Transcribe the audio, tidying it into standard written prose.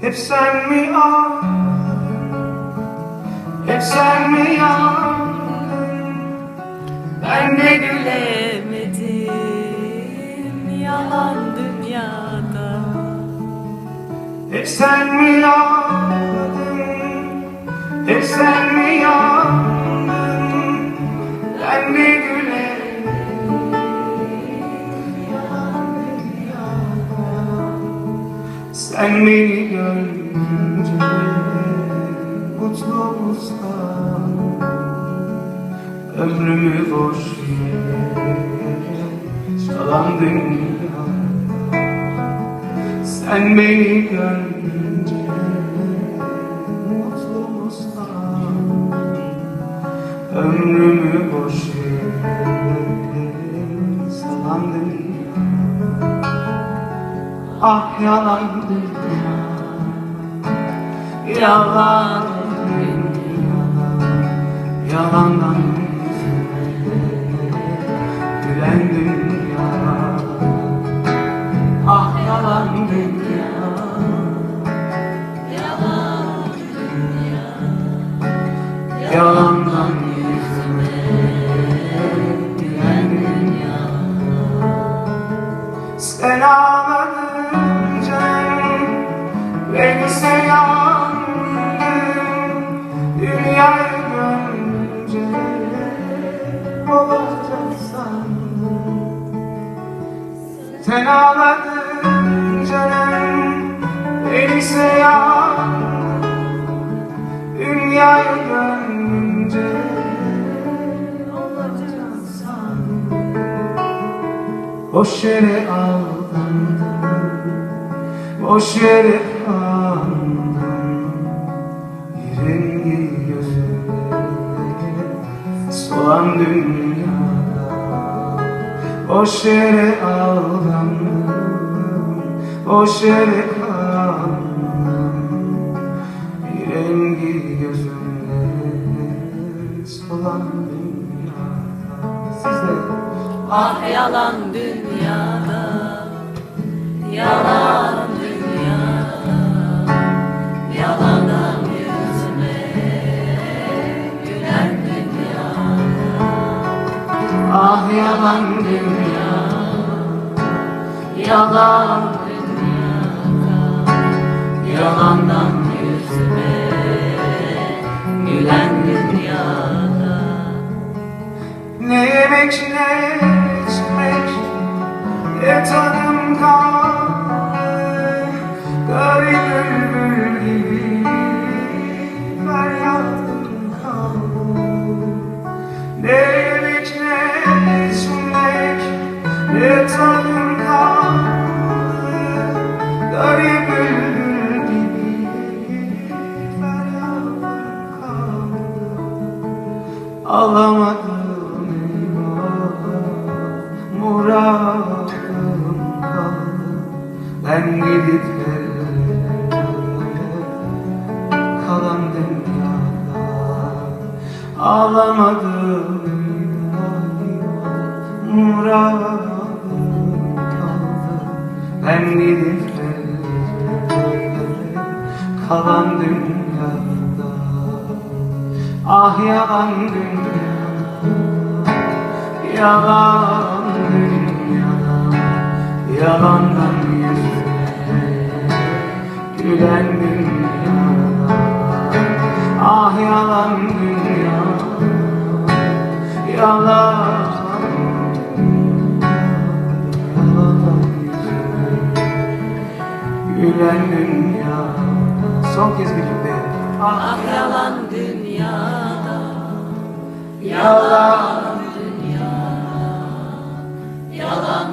Hep sen mi ağladın, hep sen mi yandın? Ben de gülemedim yalan dünyada. hep sen mi ağladın, hep sen mi yandın? Ben de gülemedim yalan dünyada. Sen beni görünce mutlu olsam, ömrümü boş yere çalan dünyada. Sen beni görünce mutlu olsam, ömrümü boş yere salan dünya. Ah yalan dünya, yalan dünya, yalandan gülen dünya. Ah yalan dünya, Yalan dünya, yalandan yüzüme gülen dünya. Sen ağladınca renkse yandım, dünyayı görünce olacak sandım. Sen ağladın canım, renkse yandım, dünyayı görünce olacak sandım. Boş yere aldandım, boş yere kandım. Rengi gözüme solan dünyada. Boş yere aldandım, boş yere kandım. Rengi gözüme solan dünyada. Siz de ah yalan dünyada, yalan dünyada, yalandan yüzüme gülen dünyada. ah yalan dünya, Yalan dünyada, yalandan yüzüme gülen dünyada. ne yemek ne içmek, ne tadım kaldı. Garip bülbül gibi feryadım kaldı. Ne yemek ne içmek, ne tadım kaldı. Garip bülbül gibi feryadım kaldı. Alamadım eyvah, muradım kaldı. Ben gidip kalan dünyada. Ağlamadım eyvah, muradım kaldı. Ben gidip kalan dünyada. Ah yalan dünya, yalan dünya, yalandan yüzüme gülen dünya. Ah yalan dünya, yalan yalandan yüzüme gülen dünya. Son kez birlikte. Ah yalan dünyada, Yalan dünya, yalan